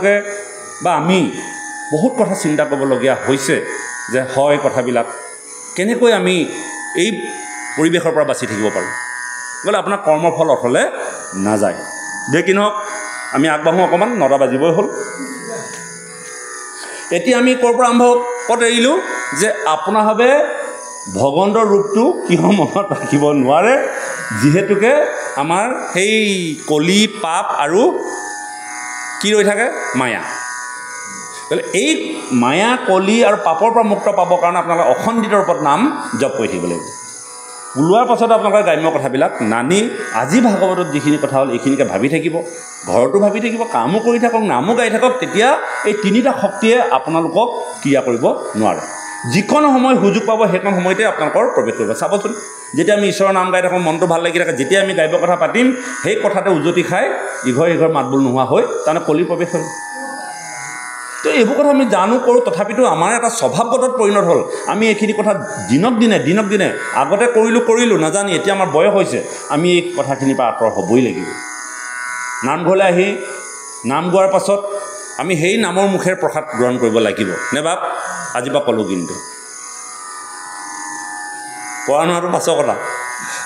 আপোনালোকে বা আমি বহুত কথা চিন্তা কৰিবলগীয়া হৈছে যে হয় কথাবিলাক কেনেকৈ আমি এই পৰিৱেশৰ পৰা বাচি থাকিব পাৰোঁ গ'লে আপোনাৰ কৰ্মৰ ফল অথলে নাযায় যে কি নহওক আমি আগবাঢ়োঁ অকণমান 9টা বাজিবই হ'ল এতিয়া আমি ক'ৰ পৰা আৰম্ভ ক'ত এৰিলোঁ যে আপোনাৰভাৱে ভগৱন্তৰ ৰূপটো কিয় মনত ৰাখিব নোৱাৰে যিহেতুকে আমাৰ সেই কলি পাপ আৰু কি ৰৈ থাকে মায়া এই মায়া কলি আৰু পাপৰ পৰা মুক্ত পাবৰ কাৰণে আপোনালোকে অখণ্ডিত ৰূপত নাম জপ কৰি থাকিব লাগিব ওলোৱাৰ পাছত আপোনালোকে গ্ৰাম্য কথাবিলাক নানি আজি ভাগৱতত যিখিনি কথা হ'ল এইখিনিকে ভাবি থাকিব ঘৰতো ভাবি থাকিব কামো কৰি থাকক নামো গাই থাকক তেতিয়া এই তিনিটা শক্তিয়ে আপোনালোকক ক্ৰিয়া কৰিব নোৱাৰে যিকোনো সময় সুযোগ পাব সেইকণ সময়তে আপোনালোকৰ প্ৰৱেশ কৰিব চাবচোন যেতিয়া আমি ঈশ্বৰৰ নাম গাই থাকোঁ মনটো ভাল লাগি থাকে যেতিয়া আমি গাইব কথা পাতিম সেই কথাতে উজতি খাই ইঘৰ মাতবোল নোহোৱা হৈ তাৰমানে কলি প্ৰৱেশ হ'ল তো এইবোৰ কথা আমি জানো কৰোঁ তথাপিতো আমাৰ এটা স্বভাৱগতত পৰিণত হ'ল আমি এইখিনি কথা দিনক দিনে আগতে কৰিলোঁ নাজানি এতিয়া আমাৰ বয়স হৈছে আমি এই কথাখিনিৰ পৰা আঁতৰ হ'বই লাগিব নামঘৰলৈ আহি নাম গোৱাৰ পাছত আমি সেই নামৰ মুখেৰে প্ৰসাদ গ্ৰহণ কৰিব লাগিব নে বাপ আজি পৰা ক'লোঁ কিন্তু পৰা নোহোৱাটো পাছৰ কথা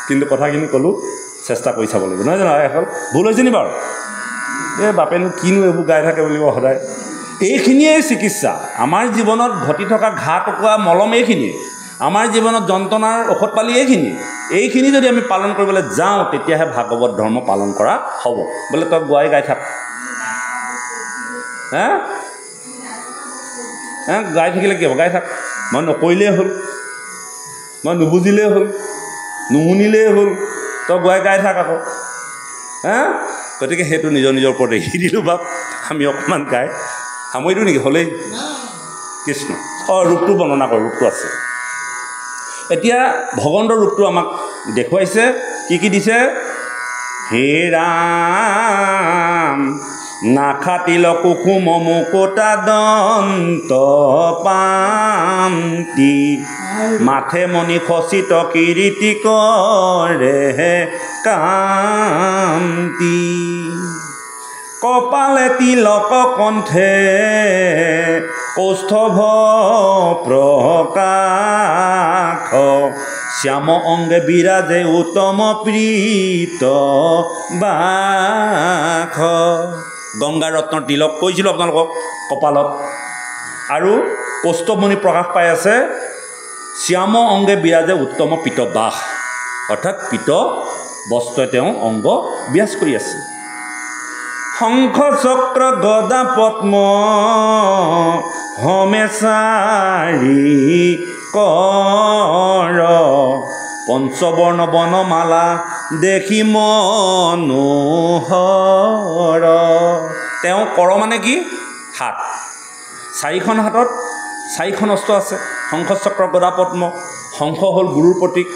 কিন্তু কথাখিনি ক'লোঁ চেষ্টা কৰি চাব লাগিব নহয় জানো এখন ভুল হৈছে নি বাৰু এই বাপেনো কিনো এইবোৰ গাই থাকে বুলিব সদায় এইখিনিয়ে চিকিৎসা আমাৰ জীৱনত ঘটি থকা ঘা টকুৱা মলম এইখিনিয়ে আমাৰ জীৱনত যন্ত্ৰণাৰ ঔষধ পালি এইখিনি যদি আমি পালন কৰিবলৈ যাওঁ তেতিয়াহে ভাগৱত ধৰ্ম পালন কৰা হ'ব বোলে তই গোৱাই গাই থাক গাই থাকিলে কি হ'ব গাই থাক মই নকৰিলেই হ'ল মই নুবুজিলেই হ'ল নুশুনিলেই হ'ল তই গোৱাই গাই থাক আকৌ গতিকে সেইটো নিজৰ ওপৰত এৰি দিলোঁ বাপ আমি অকণমান গাই সামৰিলোঁ নেকি হ'লেই কৃষ্ণ ৰূপটো বৰ্ণনা কৰোঁ ৰূপটো আছে এতিয়া ভগৱন্তৰ ৰূপটো আমাক দেখুৱাইছে কি দিছে হে ৰাম নাখাতিল কুসুম মুকুতা দন্ত পান্তি মাথে মণি খচিত কিৰীতি কৰে কান্তি কপালে তিলক কণ্ঠে কৌষ্ঠভ প্ৰকাশ শ্যাম অংগে বিৰাজে উত্তম প্ৰীত বাস গংগা ৰত্নৰ তিলক কৈছিলোঁ আপোনালোকক কপালত আৰু কৌষ্ঠৱমণি প্ৰকাশ পাই আছে শ্যাম অংগে বিৰাজে উত্তম পীত বাস অৰ্থাৎ পীত বস্ত্ৰই তেওঁ অংগ বিৰাজ কৰি আছে শংখ চক্ৰ গদা পদ্ম হমেশাৰী কৰ পঞ্চবৰ্ণ বনমালা দেখি মনোহৰ তেওঁ কৰ মানে কি হাত চাৰিখন হাতত চাৰিখন অস্ত্ৰ আছে শংখ চক্ৰ গদা পদ্ম শংখ হ'ল গুৰুৰ প্ৰতীক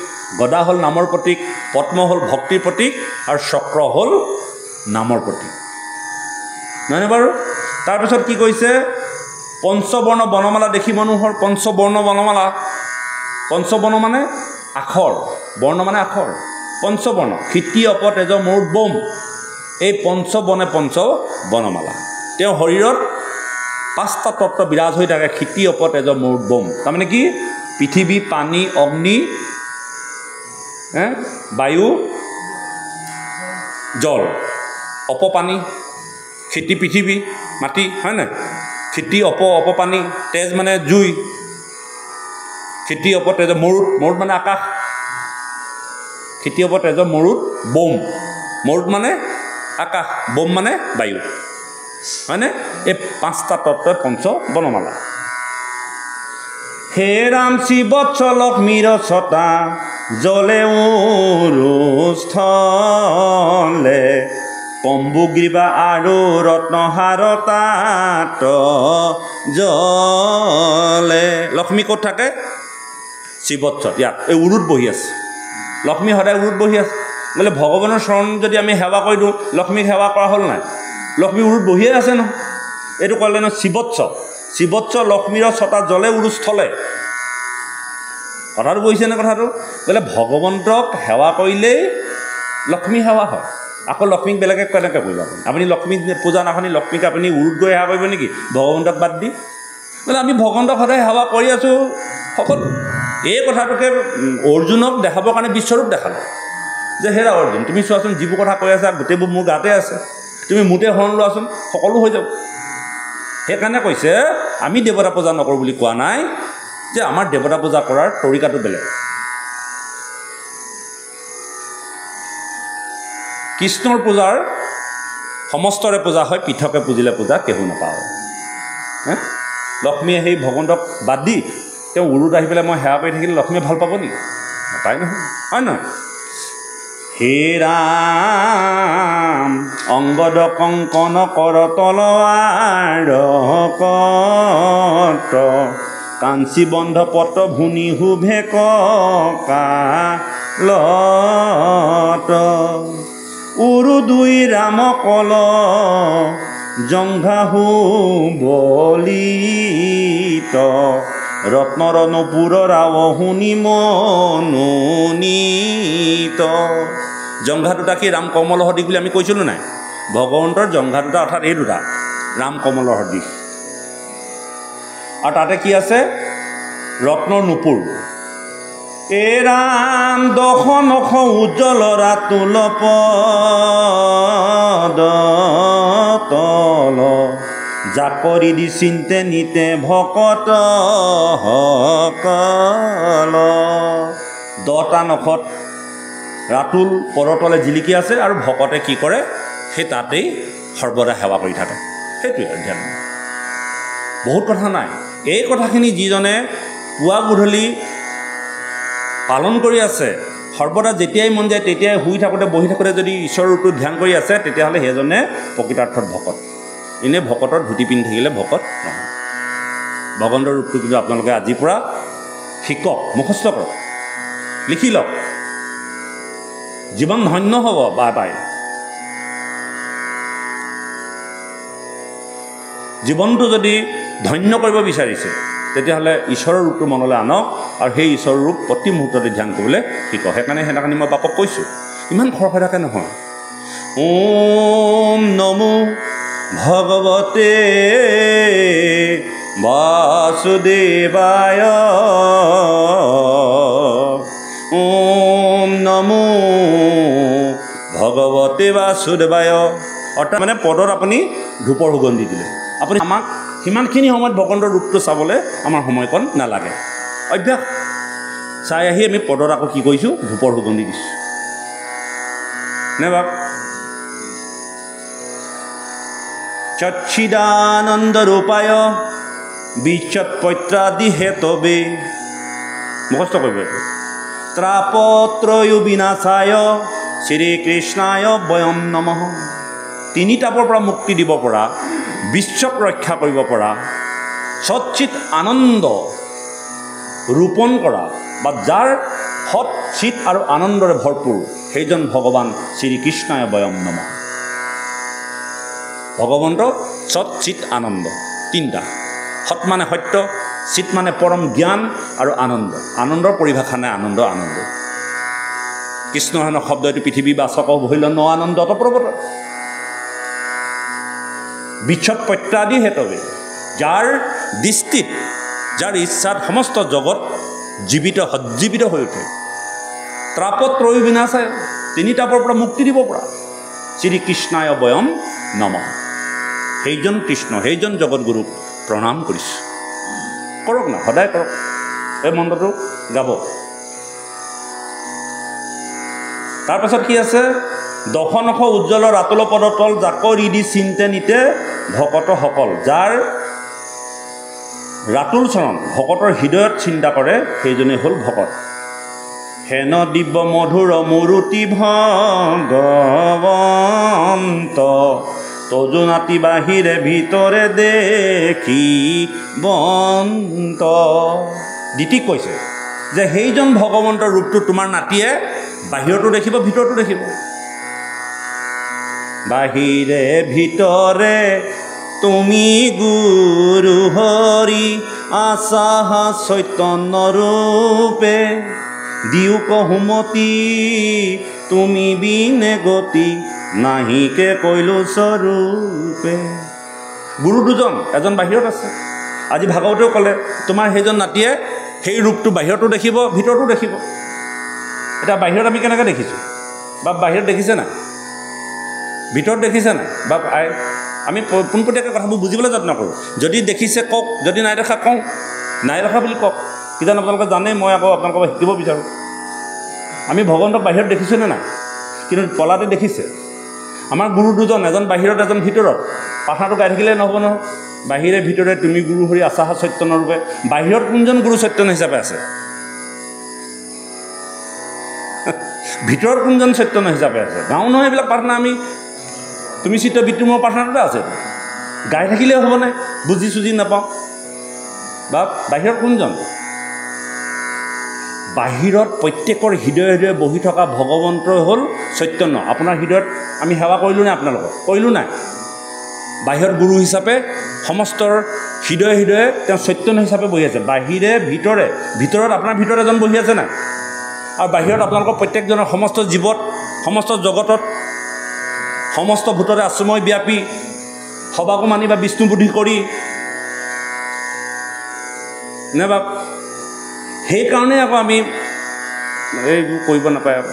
গদা হ'ল নামৰ প্ৰতীক পদ্ম হ'ল ভক্তিৰ প্ৰতীক আৰু চক্ৰ হ'ল নামৰ প্ৰতীক নহয়নে বাৰু তাৰপিছত কি কৈছে পঞ্চবৰ্ণ বনমালা দেখি মনোহৰ পঞ্চবৰ্ণ বনমালা পঞ্চবৰ্ণ মানে আখৰ বৰ্ণ মানে আখৰ পঞ্চবৰ্ণ ক্ষিতি অপ তেজ মৰুত বোম এই পঞ্চবৰ্ণে পঞ্চ বনমালা তেওঁ শৰীৰত 5টা তত্ত্ব বিৰাজ হৈ থাকে ক্ষিতি অপ তেজ মৰুত বোম তাৰমানে কি পৃথিৱী পানী অগ্নি বায়ু জল অপপানী ক্ষিতি পৃথিৱী মাটি হয় নাই ক্ষিতি অপপানী তেজ মানে জুই ক্ষিতি অপ তেজ মৰুত মানে আকাশ ক্ষিতি অপ তেজ মৰুত বোম মৰুত মানে আকাশ বোম মানে বায়ু হয়নে এই 5টা তত্ত্বই পঞ্চ বনমালা হে ৰাম শিৱৎস লক্ষ্মীৰ ছটা জলে উৰুস্থলে কম্বুগ্ৰীবা আৰু ৰত্নহাৰ তাত জলে লক্ষ্মী ক'ত থাকে শিৱৎসত ইয়াত এই উৰুত বহি আছে লক্ষ্মী সদায় উৰুত বহি আছে বোলে ভগৱানৰ চৰণ যদি আমি সেৱা কৰি দিওঁ লক্ষ্মীক সেৱা কৰা হ'ল নাই লক্ষ্মী উৰুত বহিয়ে আছে নহয় এইটো ক'লে ন শিৱৎস লক্ষ্মীৰ ছটা জলে উৰুস্থলে কথাটো বুজিছেনে কথাটো বোলে ভগৱন্তক সেৱা কৰিলেই লক্ষ্মী সেৱা হয় আকৌ লক্ষ্মীক বেলেগে কেনেকৈ কৰিব আপুনি লক্ষ্মী পূজা নাখনি লক্ষ্মীক আপুনি উৰুত গৈ সেৱা কৰিব নেকি ভগৱন্তক বাদ দি বোলে আমি ভগৱন্তক সদায় সেৱা কৰি আছোঁ সকলো এই কথাটোকে অৰ্জুনক দেখাবৰ কাৰণে বিশ্বৰূপ দেখালে যে হেৰা অৰ্জুন তুমি চোৱাচোন যিবোৰ কথা কৈ আছা গোটেইবোৰ মোৰ গাতে আছে তুমি মোতে শৰণ লোৱাচোন সকলো হৈ যাব সেইকাৰণে কৈছে আমি দেৱতা পূজা নকৰোঁ বুলি কোৱা নাই যে আমাৰ দেৱতা পূজা কৰাৰ তৰিকাটো বেলেগ কৃষ্ণৰ পূজাৰ সমস্তৰে পূজা হয় পৃথকে পুজিলে পূজা কেহু নাপাওঁ লক্ষ্মীয়ে সেই ভগৱন্তক বাদ দি তেওঁ উৰুত আহি পেলাই মই সেৱা কৰি থাকিলে লক্ষ্মীয়ে ভাল পাব নেকি নাপায় নহয় হয় নহয় হে ৰাম অংগদ কংকন কৰ তলৱাৰ কত কাঞ্চী বন্ধ পট ভুনি শুভে ককালত উৰু দুই ৰাম কল জংঘাহু বলিত ৰত্নৰ নপুৰ ৰাৱ শুনি মনোনীত জংঘা দুটা কি ৰাম কমলৰ সদৃশ বুলি আমি কৈছিলোঁ নাই ভগৱন্তৰ জংঘা দুটা অৰ্থাৎ এই দুটা ৰাম কমলৰ সদৃশ আৰু তাতে কি আছে ৰত্নৰ নুপুৰ এ ৰাম দশ নখ উজ্জ্বল ৰাতুল পদ তল জাকৰি দি চিন্তে নিতে ভকত সকল 10টা নখত ৰাতুল পদতলে জিলিকি আছে আৰু ভকতে কি কৰে সেই তাতেই সৰ্বদা সেৱা কৰি থাকে সেইটোৱে ধ্যান বহুত কথা নাই এই কথাখিনি যিজনে পুৱা গধূলি পালন কৰি আছে সৰ্বদা যেতিয়াই মন যায় তেতিয়াই শুই থাকোঁতে বহি থাকোঁতে যদি ঈশ্বৰৰ ৰূপটো ধ্যান কৰি আছে তেতিয়াহ'লে সেইজনে প্ৰকৃতাৰ্থত ভকত এনেই ভকতৰ ধুতি পিন্ধি থাকিলে ভকত নহয় ভগৱন্তৰ ৰূপটো কিন্তু আপোনালোকে আজিৰ পৰা শিকক মুখস্থ কৰক লিখি লওক জীৱন ধন্য হ'ব বাই জীৱনটো যদি ধন্য কৰিব বিচাৰিছে তেতিয়াহ'লে ঈশ্বৰৰ ৰূপটো মনলৈ আনক আৰু সেই ঈশ্বৰৰ ৰূপ প্ৰতি মুহূৰ্ততে ধ্যান কৰিবলৈ শিকক সেইকাৰণে সেইদিনাখনি মই বাপক কৈছোঁ ইমান খৰখেদাকৈ নহয় ওম নমো ভগৱতে বাসুদেৱায় ওম নমো ভগৱতে বাসুদেৱায় অৰ্থাৎ মানে পদত আপুনি ধূপৰ সুগন্ধি দিলে আপুনি আমাক সিমানখিনি সময়ত ভগৱন্তৰ ৰূপটো চাবলৈ আমাৰ সময়কণ নালাগে অভ্যাস চাই আহি আমি পদত আকৌ কি কৰিছোঁ ধূপৰ সুগন্ধি দিছোঁ নে বাপ চচ্চিদানন্দ ৰূপায় বিচ্ছৎপত্ৰাদি হেতবে মুখস্থ কৰিব ত্ৰাপত্ৰয়ো বিনাশায় শ্ৰীকৃষ্ণায় বয়ম নমঃ 3 তাপৰ পৰা মুক্তি দিব পৰা বিশ্বক ৰক্ষা কৰিব পৰা সচ্চিত আনন্দ ৰোপণ কৰা বা যাৰ সৎ চিত আৰু আনন্দৰে ভৰপূৰ সেইজন ভগৱান শ্ৰীকৃষ্ণায় বয়ম নমঃ ভগৱন্ত সৎ চিত আনন্দ 3টা সৎ মানে সত্য চিত মানে পৰম জ্ঞান আৰু আনন্দ আনন্দৰ পৰিভাষা নাই আনন্দ কৃষ্ণ হেন শব্দ এইটো পৃথিৱী বাচক বহিল ন আনন্দ অতপ্ৰবত বিচ্ছৎপত্ৰাদি হেতবে যাৰ দৃষ্টিত যাৰ ইচ্ছাত সমস্ত জগত জীৱিত সজ্জীৱিত হৈ উঠে ত্ৰাপত্ৰয়ো বিনাশায় 3 তাপৰ পৰা মুক্তি দিব পৰা শ্ৰীকৃষ্ণায় বয়ম নমঃ সেইজন কৃষ্ণ সেইজন জগতগুৰুক প্ৰণাম কৰিছোঁ কৰক না সদায় কৰক এই মন্ত্ৰটো গাব তাৰপাছত কি আছে 10 নখ উজ্জ্বল ৰাতুল পদতল জাকৰি দি চিন্তে নিতে ভকত সকল যাৰ ৰাতুল চৰণ ভকতৰ হৃদয়ত চিন্তা কৰে সেইজনে হ'ল ভকত হেন দিব্য মধুৰ মূৰুতি ভগৱন্ত তজুনাতি বাহিৰে ভিতৰে দেখি বন্ত দিতিক কৈছে যে সেইজন ভগৱন্তৰ ৰূপটো তোমাৰ নাতিয়ে বাহিৰতো দেখিব ভিতৰতো দেখিব বাহিৰে ভিতৰে তুমি গুৰু হৰি আছাহ চৈতন্য ৰূপে দিও কহুমতি তুমি বিনে গতি নাহিকে কৈলো স্বৰূপে। গুৰু দুজন, এজন বাহিৰত আছে। আজি ভাগৱতেও ক'লে তোমাৰ সেইজন নাতিয়ে সেই ৰূপটো বাহিৰতো দেখিব, ভিতৰতো দেখিব। এতিয়া বাহিৰত আমি কেনেকৈ দেখিছোঁ? বা বাহিৰত দেখিছে নাই? ভিতৰত দেখিছে নাই? বা আমি পোনপটীয়াকৈ কথাবোৰ বুজিবলৈ যত্ন কৰোঁ। যদি দেখিছে কওক, যদি নাই দেখা কওঁ, নাই দেখা বুলি কওক। কিজানি আপোনালোকে জানে, মই আকৌ আপোনালোকৰ পৰা শিকিব বিচাৰোঁ। আমি ভগৱন্তক বাহিৰত দেখিছোঁনে নাই? কিন্তু পলাতে দেখিছে। আমাৰ গুৰু দুজন, এজন বাহিৰত এজন ভিতৰত। প্ৰাৰ্থনাটো গাই থাকিলে নহ'ব নহয়। বাহিৰে ভিতৰে তুমি গুৰু হৰি আছাহা চৈতন্য ৰূপে। বাহিৰত কোনজন গুৰু চৈতন্য হিচাপে আছে? ভিতৰত কোনজন চৈতন্য হিচাপে আছে? গাওঁ নহয় এইবিলাক প্ৰাৰ্থনা। আমি তুমি চিত্ৰ বৃত্তি মোৰ প্ৰাৰ্থনাটোতে আছে। গাই থাকিলেই হ'বনে? বুজি চুজি নাপাওঁ। বা বাহিৰত কোনজন? বাহিৰত প্ৰত্যেকৰ হৃদয়ে হৃদয়ে বহি থকা ভগৱন্তই হ'ল চৈতন্য। আপোনাৰ হৃদয়ত আমি সেৱা কৰিলোঁ নাই? আপোনালোকক কৰিলোঁ নাই? বাহিৰত গুৰু হিচাপে সমস্তৰ হৃদয়ে হৃদয়ে তেওঁ চৈতন্য হিচাপে বহি আছে। বাহিৰে ভিতৰে, ভিতৰত আপোনাৰ ভিতৰত এজন বহি আছে নাই? আৰু বাহিৰত আপোনালোকৰ প্ৰত্যেকজনৰ সমস্ত জীৱত, সমস্ত জগতত, সমস্ত ভূতৰে আশ্ৰময় ব্যাপী, সবাকো মানি বা বিষ্ণু বুদ্ধি কৰি নে বা সেইকাৰণে আকৌ আমি এইবোৰ কৰিব নাপায়, আকৌ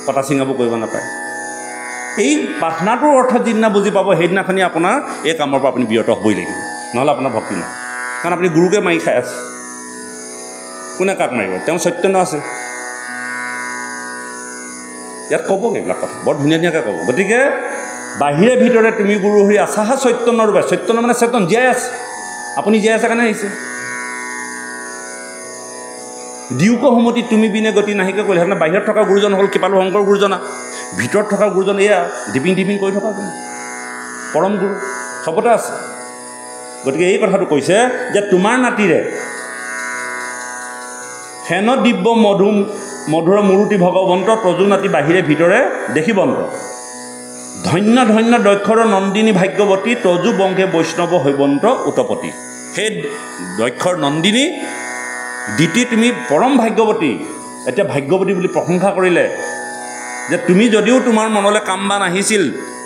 কটা চিঙাবোৰ কৰিব নাপায়। এই প্ৰাৰ্থনাটোৰ অৰ্থ যিদিনা বুজি পাব, সেইদিনাখনি আপোনাৰ এই কামৰ পৰা আপুনি বিৰত হ'বই লাগিব, নহ'লে আপোনাৰ ভক্তি নহয়। কাৰণ আপুনি গুৰুকে মাৰি খাই আছে। কোনে কাক মাৰিব? তেওঁ চৈতন্য আছে। ইয়াত ক'বগৈ এইবিলাক কথা, বৰ ধুনীয়া ধুনীয়াকৈ ক'ব। গতিকে বাহিৰে ভিতৰে তুমি গুৰু হৰি আছাহা চৈতন্য ৰূপে। চৈতন্য মানে চেতন, জীয়াই আছে। আপুনি জীয়াই আছে কাৰণে আহিছে। দিওক সমতি তুমি বিনে গতি নাহিকে কৰিলে। সেইকাৰণে বাহিৰত থকা গুৰুজন হ'ল কৃপালু শংকৰ গুৰুজনা। ভিতৰত থকা গুৰুজন এয়া ডিপিং ডিপিং কৰি থকা পৰম গুৰু, চবতে আছে। গতিকে এই কথাটো কৈছে যে তোমাৰ নাতিৰে হেন দিব্য মধুৰ মূৰুতি ভগৱন্ত তজু নাতি বাহিৰে ভিতৰে দেখিবন্ত। ধন্য ধন্য দক্ষৰ নন্দিনী ভাগ্যৱতী তজু বংশে বৈষ্ণৱ হৈবন্ত উতপতি। সেই দক্ষৰ নন্দিনী দিতি তুমি পৰম ভাগ্যৱতী। এতিয়া ভাগ্যৱতী বুলি প্ৰশংসা কৰিলে যে তুমি যদিও তোমাৰ মনলৈ কামবান আহিছিল,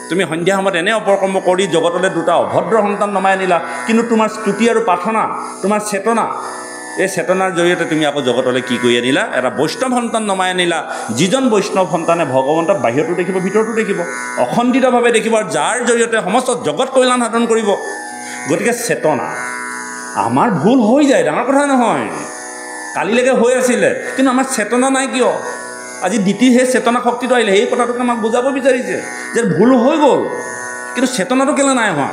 তুমি সন্ধিয়া সময়ত এনে অপকৰ্ম কৰি জগতলৈ দুটা অভদ্ৰ সন্তান নমাই আনিলা, কিন্তু তোমাৰ স্তুতি আৰু প্ৰাৰ্থনা, তোমাৰ চেতনা, এই চেতনাৰ জৰিয়তে তুমি আকৌ জগতলৈ কি কৰি আনিলা? এটা বৈষ্ণৱ সন্তান নমাই আনিলা। যিজন বৈষ্ণৱ সন্তানে ভগৱন্তক বাহিৰতো দেখিব, ভিতৰতো দেখিব, অখণ্ডিতভাৱে দেখিব, আৰু যাৰ জৰিয়তে সমস্ত জগত কল্যাণ সাধন কৰিব। গতিকে চেতনা আমাৰ ভুল হৈ যায়, ডাঙৰ কথা নহয়। কালিলৈকে হৈ আছিলে, কিন্তু আমাৰ চেতনা নাই কিয়? আজি দ্বিতীয় সেই চেতনা শক্তিটো আহিলে, সেই কথাটোকে আমাক বুজাব বিচাৰিছে যে ভুল হৈ গ'ল, কিন্তু চেতনাটো কেলৈ নাই হোৱা?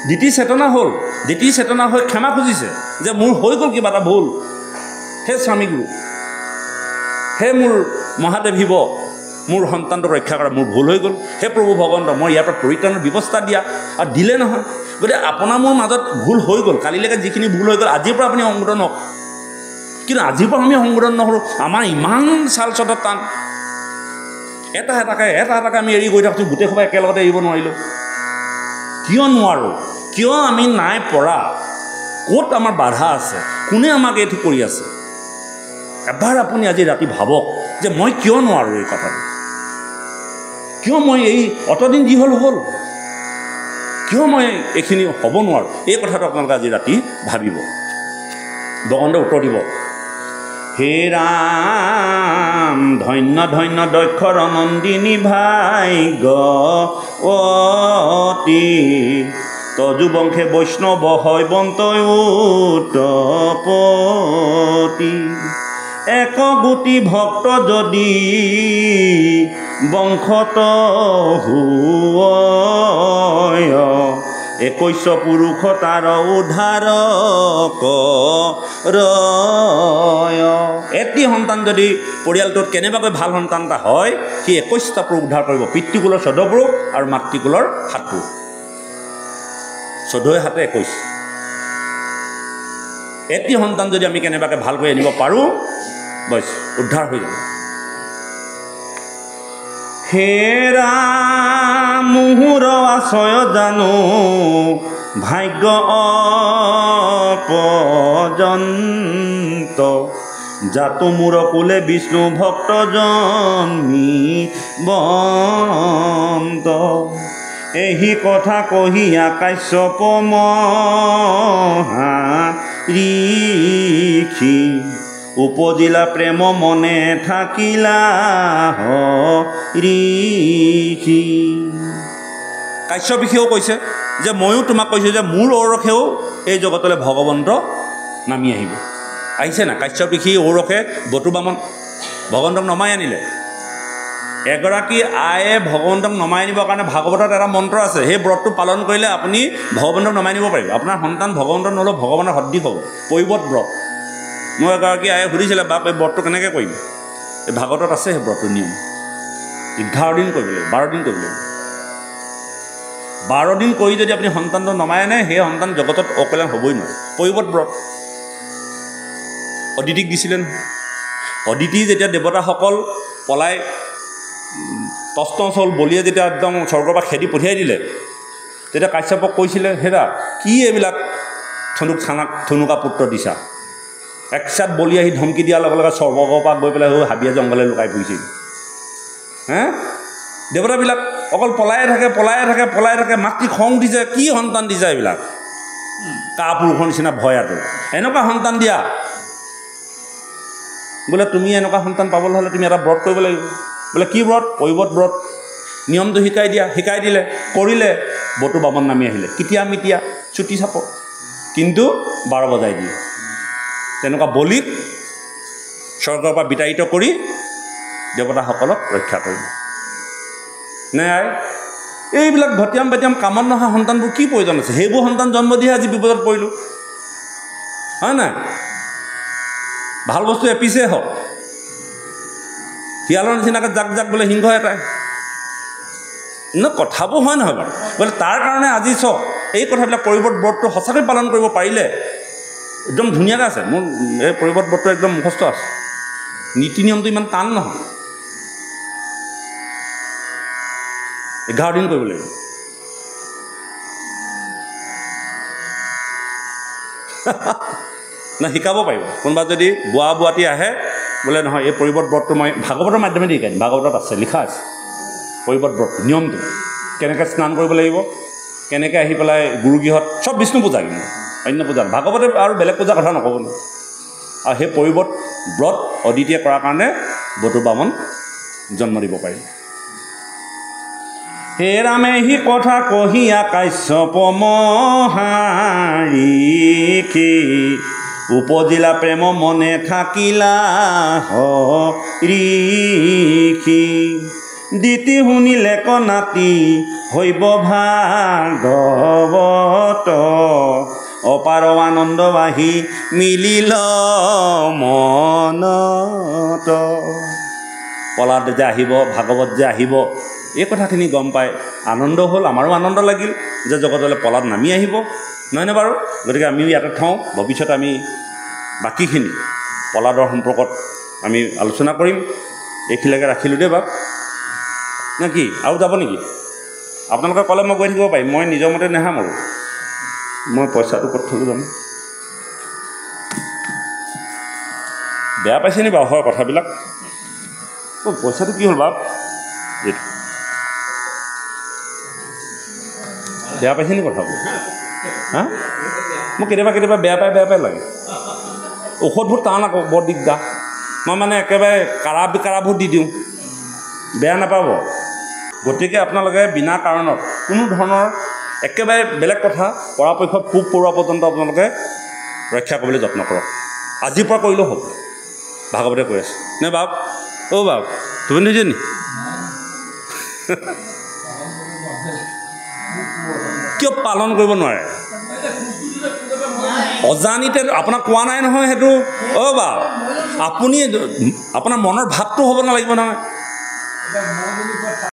দ্বিতীয় চেতনা হ'ল, দ্বিতীয় চেতনা হৈ ক্ষমা খুজিছে যে মোৰ হৈ গ'ল কিবা এটা ভুল। হে স্বামী গুৰু, হে মোৰ মহাদেৱ শিৱ, মোৰ সন্তানটোক ৰক্ষা কৰা, মোৰ ভুল হৈ গ'ল। হে প্ৰভু ভগৱন্ত, মই ইয়াৰ পৰা পৰিত্ৰাণৰ ব্যৱস্থা দিয়া, আৰু দিলে নহয়। গতিকে আপোনাৰ মোৰ মাজত ভুল হৈ গ'ল, কালিলৈকে যিখিনি ভুল হৈ গ'ল, আজিৰ পৰা আপুনি সংশোধন হওক। কিন্তু আজিৰ পৰা আমি সংশোধন নকৰোঁ। আমাৰ ইমান চাল চটত টান, এটা এটাকৈ আমি এৰি গৈ থাকোঁ। গোটেই সোপা একেলগতে এৰিব নোৱাৰিলোঁ। কিয় নোৱাৰোঁ? কিয় আমি নাই পৰা? ক'ত আমাৰ বাধা আছে? কোনে আমাক এইটো কৰি আছে? এবাৰ আপুনি আজি ৰাতি ভাবক যে মই কিয় নোৱাৰোঁ এই কথাটো। কিয় মই এই অতদিন যি হ'ল হ'ল, কিয় মই এইখিনি হ'ব নোৱাৰোঁ? এই কথাটো আপোনালোকে আজি ৰাতি ভাবিব, ভগৱন্তই উত্তৰ দিব। হে ৰাম ধন্য ধন্য দক্ষৰ নন্দিনী ভাগ্যৱতী তজু বংশে বৈষ্ণৱ হৈবন্ত উতপতি। এক গোটি ভক্ত যদি বংশত হুয়, 21 পুৰুষ তাৰ উদ্ধাৰক ৰয়। এটি সন্তান যদি পৰিয়ালটোত কেনেবাকৈ ভাল সন্তান এটা হয়, সি 21টা পুৰুষ উদ্ধাৰ কৰিব। পিতৃকুলৰ 14 পুৰুষ আৰু মাতৃকুলৰ 7 পুৰুষ। 14 7 21। এটি সন্তান যদি আমি কেনেবাকৈ ভালকৈ আনিব পাৰোঁ, বছ উদ্ধাৰ হৈ যাব। হে ৰাম মুহুৰ আশ্ৰয় জানো ভাগ্য অপৰ্যন্ত, জাতু মূৰ কুলে বিষ্ণু ভক্ত জন্মি বন্ত এই কথা কহিয়া কাশ্যপ মহাঋষি উপজিলা প্ৰেম মনে থাকিলা ঋষি। কাশ্যপ ঋষিয়েও কৈছে যে ময়ো তোমাক কৈছোঁ যে মোৰ ঔৰসেও এই জগতলৈ ভগৱন্ত নামি আহিব। আহিছে না? কাশ্যপ ঋষি ঔৰসে বটুবামন ভগৱন্তক নমাই আনিলে। এগৰাকী আয়ে ভগৱন্তক নমাই আনিবৰ কাৰণে ভাগৱতত এটা মন্ত্ৰ আছে, সেই ব্ৰতটো পালন কৰিলে আপুনি ভগৱন্তক নমাই নিব পাৰিব। আপোনাৰ সন্তান ভগৱন্ত নহ'লেও ভগৱানৰ সদৃশ হ'ব। পৈবত ব্ৰত। মই এগৰাকী আয়ে সুধিছিলে, বাপ এই ব্ৰতটো কেনেকৈ কৰিম? এই ভাগৱতত আছে সেই ব্ৰতটো নিয়ম। 11 দিন কৰিব লাগিব, 12 দিন কৰিব লাগিব। 12 দিন কৰি যদি আপুনি সন্তানটো নমাই আনে, সেই সন্তান জগতত অকল্যাণ হ'বই নোৱাৰে। পৈবত ব্ৰত অদিতিক দিছিলে নহয়। অদিতি যেতিয়া দেৱতাসকল পলাই তস্তচ হ'ল, বলিয়ে যেতিয়া একদম স্বৰ্গৰ পৰা খেদি পঠিয়াই দিলে, তেতিয়া কাশ্যপক কৈছিলে, হেৰা কি এইবিলাক থনুকা পুত্ৰ দিছা? একচাত বলি আহি ধমকি দিয়াৰ লগে লগে স্বৰ্গৰ পৰা গৈ পেলাই হাবিয়া জংঘলে লুকাই ফুৰিছিল। দেৱতাবিলাক অকল পলায়ে থাকে। মাতৃ খং উঠিছে, কি সন্তান দিছা এইবিলাক? কাপুৰুষৰ নিচিনা ভয়াটো, এনেকুৱা সন্তান দিয়া। বোলে তুমি এনেকুৱা সন্তান পাবলৈ হ'লে তুমি এটা ব্ৰত কৰিব লাগিব। বোলে কি ব্ৰত? পৈবত ব্ৰত। নিয়মটো শিকাই দিলে, কৰিলে। বটুবামন নামি আহিলে, কিতিয়া মিতিয়া চুটি চাপ, কিন্তু 12 বজাই দিয়ে। তেনেকুৱা বলিক স্বৰ্গৰ পৰা বিতাড়িত কৰি দেৱতাসকলক ৰক্ষা কৰিব। নে আই এইবিলাক ভটিয়াম বেটিয়াম কামত নহা সন্তানবোৰ কি প্ৰয়োজন আছে? সেইবোৰ সন্তান জন্ম দিহে আজি বিপদত পৰিলোঁ, হয় নাই? ভাল বস্তু এপিছেই হওক, শিয়ালৰ নিচিনাকৈ জাক বোলে সিংহ এটাই কথাবোৰ হয় নহয় বাৰু? বোলে তাৰ কাৰণে আজি চক এই কথাবিলাক পৈবত ব্ৰতটো সঁচাকৈ পালন কৰিব পাৰিলে একদম ধুনীয়াকৈ আছে। মোৰ এই পৈবত ব্ৰতটো একদম মুখস্থ আছে। নীতি নিয়মটো ইমান টান নহয়। 11 দিন কৰিব লাগিব। না শিকাব পাৰিব। কোনোবা যদি বোৱাটি আহে বোলে নহয় এই পৈবত ব্ৰতটো মই ভাগৱতৰ মাধ্যমেদি শিকাই দিম। ভাগৱতত আছে, লিখা আছে পৈবত ব্ৰত নিয়মটো, কেনেকৈ স্নান কৰিব লাগিব, কেনেকৈ আহি পেলাই গুৰুগৃহত, চব বিষ্ণু পূজা, কিন্তু অন্য পূজা ভাগৱতে আৰু বেলেগ পূজাৰ কথা নক'ব ন। আৰু সেই পৈবত ব্ৰত অদিতিয়ে কৰাৰ কাৰণে বটুবামন জন্ম দিব পাৰিব। হে ৰামে সি কথা কহিয়া কাশ্যপ মহাঋষি উপজিলা প্ৰেম মনে থাকিলা ঋষি। দিতি শুনিলে কনাতি হৈব ভাগৱত অপাৰ আনন্দ বাহি মিলিল মনত। পলাদ যে আহিব, ভাগৱত যে আহিব, এই কথাখিনি গম পাই আনন্দ হ'ল। আমাৰো আনন্দ লাগিল যে জগতলৈ পলাদ নামি আহিব, নহয়নে বাৰু? গতিকে আমিও ইয়াতে থওঁ। ভৱিষ্যতে আমি বাকীখিনি পলাদৰ সম্পৰ্কত আমি আলোচনা কৰিম। এইখিনিলৈকে ৰাখিলোঁ দেই বাপ, নে কি? আৰু যাব নেকি? আপোনালোকে ক'লে মই গৈ থাকিব পাৰিম। মই নিজৰ মতে নাহাম আৰু মই পইচাটো ক'ত থ'লোঁ জানো। বেয়া পাইছে নি বাৰু হয় কথাবিলাক? পইচাটো কি হ'ল বাপ? এইটো বেয়া পাইছে নি কথাবোৰ? মোক কেতিয়াবা বেয়া পাই লাগে। ঔষধবোৰ টান আকৌ, বৰ দিগদাৰ। মই মানে একেবাৰে কাৰাবোৰ দি দিওঁ, বেয়া নাপাব। গতিকে আপোনালোকে বিনা কাৰণত কোনো ধৰণৰ একেবাৰে বেলেগ কথা পৰাপক্ষত পোক পৰুৱা পৰ্যন্ত আপোনালোকে ৰক্ষা কৰিবলৈ যত্ন কৰক। আজিৰ পৰা কৰিলেও হ'ব। ভাগৱতে কৈ আছে নে বাপ? বাপ তুমি নিজে নি কিয় পালন কৰিব নোৱাৰে? অজানিতে আপোনাক কোৱা নাই নহয় সেইটো। বাপ আপুনি আপোনাৰ মনৰ ভাৱটো হ'ব নালাগিব নহয়।